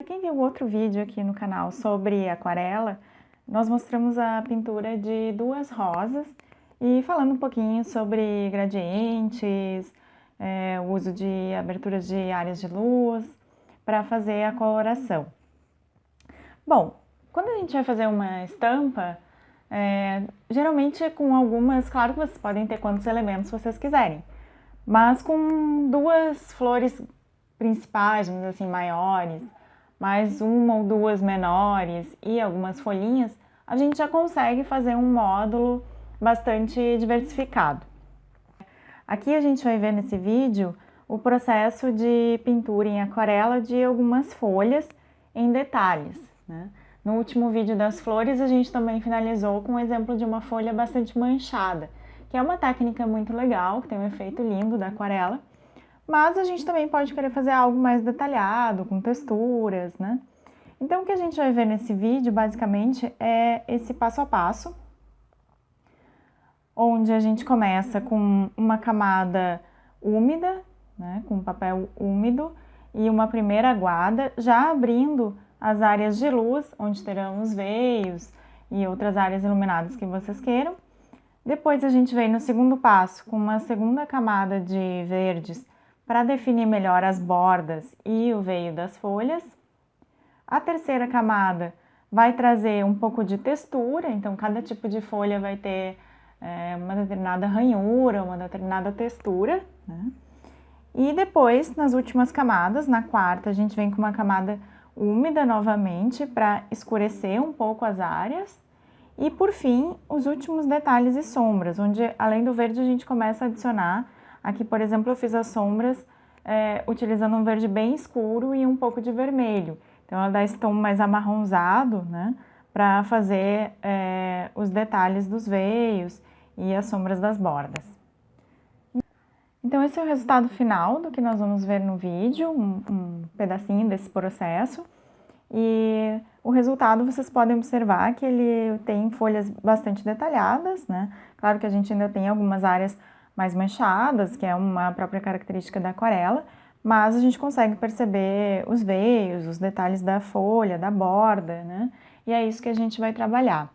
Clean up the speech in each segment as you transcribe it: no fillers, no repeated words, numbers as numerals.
quem viu outro vídeo aqui no canal sobre aquarela, nós mostramos a pintura de duas rosas e falando um pouquinho sobre gradientes, o uso de aberturas de áreas de luz para fazer a coloração. Bom, quando a gente vai fazer uma estampa, geralmente com algumas, claro que vocês podem ter quantos elementos vocês quiserem, mas com duas flores principais, vamos dizer assim, maiores, mais uma ou duas menores e algumas folhinhas, a gente já consegue fazer um módulo bastante diversificado. Aqui a gente vai ver nesse vídeo o processo de pintura em aquarela de algumas folhas em detalhes, né? No último vídeo das flores a gente também finalizou com o exemplo de uma folha bastante manchada, que é uma técnica muito legal, que tem um efeito lindo da aquarela, mas a gente também pode querer fazer algo mais detalhado, com texturas, né? Então o que a gente vai ver nesse vídeo, basicamente, é esse passo a passo, onde a gente começa com uma camada úmida, né, com papel úmido, e uma primeira aguada, já abrindo as áreas de luz, onde terão os veios e outras áreas iluminadas que vocês queiram. Depois a gente vem no segundo passo com uma segunda camada de verdes para definir melhor as bordas e o veio das folhas. A terceira camada vai trazer um pouco de textura, então cada tipo de folha vai ter uma determinada ranhura, uma determinada textura, né? E depois, nas últimas camadas, na quarta, a gente vem com uma camada úmida novamente para escurecer um pouco as áreas. E por fim, os últimos detalhes e sombras, onde além do verde a gente começa a adicionar. Aqui, por exemplo, eu fiz as sombras utilizando um verde bem escuro e um pouco de vermelho. Então ela dá esse tom mais amarronzado, né, para fazer os detalhes dos veios e as sombras das bordas. Então esse é o resultado final do que nós vamos ver no vídeo, um pedacinho desse processo. E o resultado vocês podem observar que ele tem folhas bastante detalhadas, né? Claro que a gente ainda tem algumas áreas mais manchadas, que é uma própria característica da aquarela, mas a gente consegue perceber os veios, os detalhes da folha, da borda, né? E é isso que a gente vai trabalhar.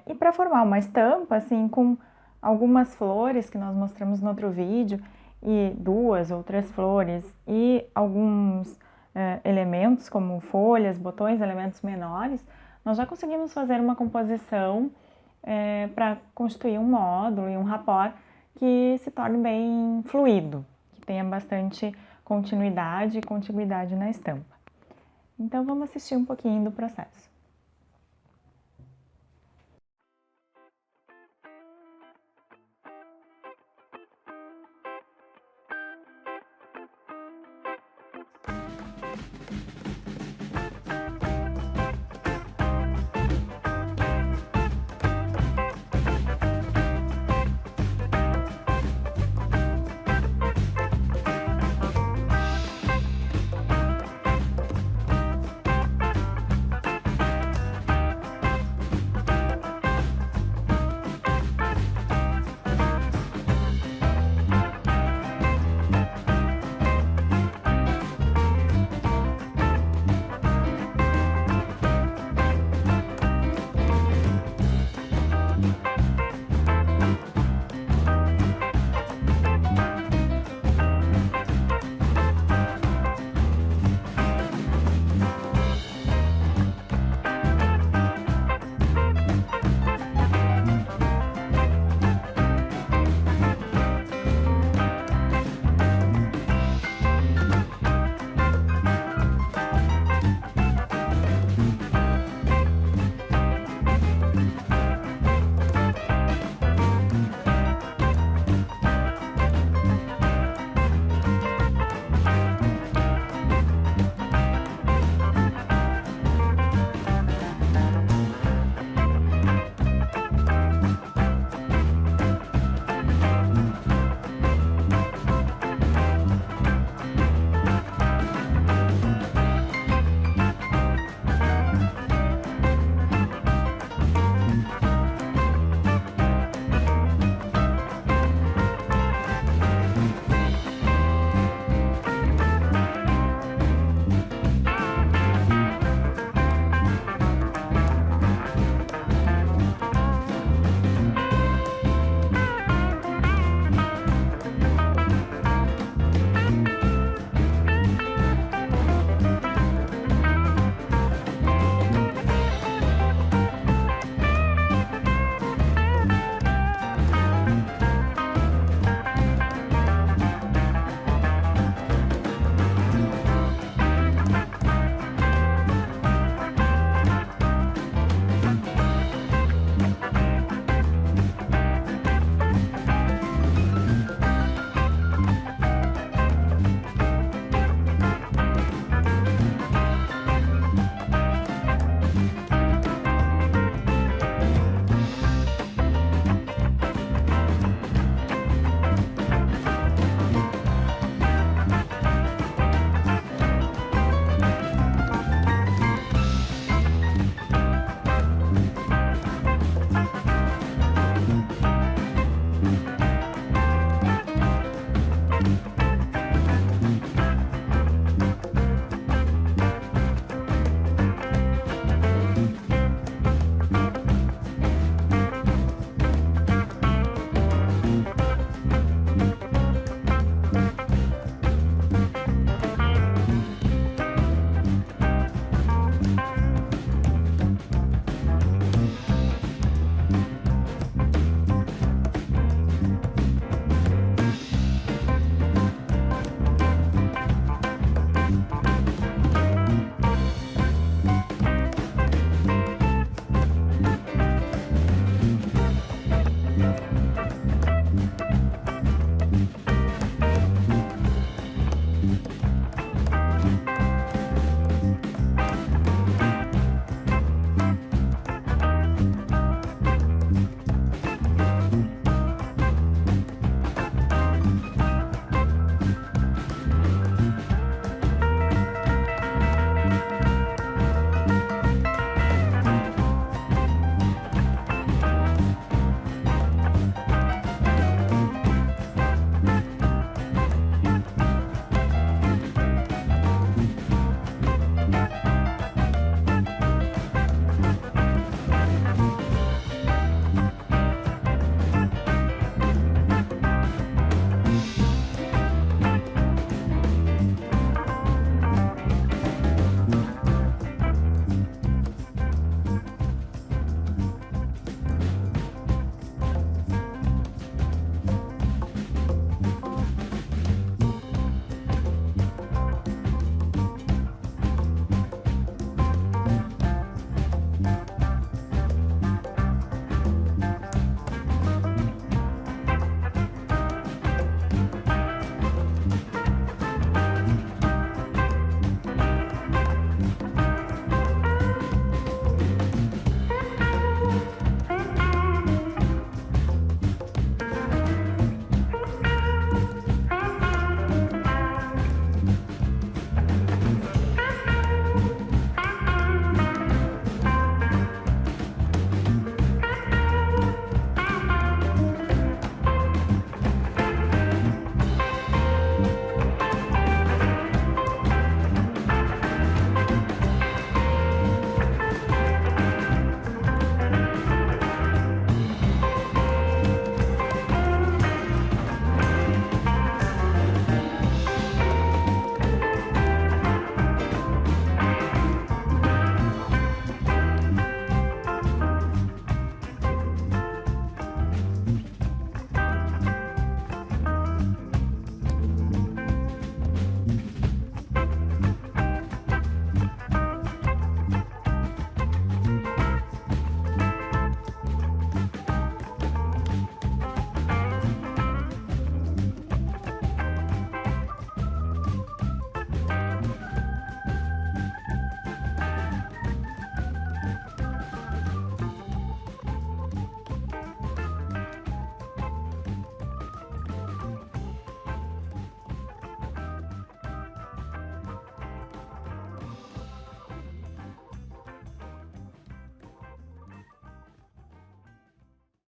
E para formar uma estampa, assim, com algumas flores que nós mostramos no outro vídeo, e duas ou três flores, e alguns elementos como folhas, botões, elementos menores, nós já conseguimos fazer uma composição para constituir um módulo e um rapport que se torne bem fluido, que tenha bastante continuidade e contiguidade na estampa. Então vamos assistir um pouquinho do processo.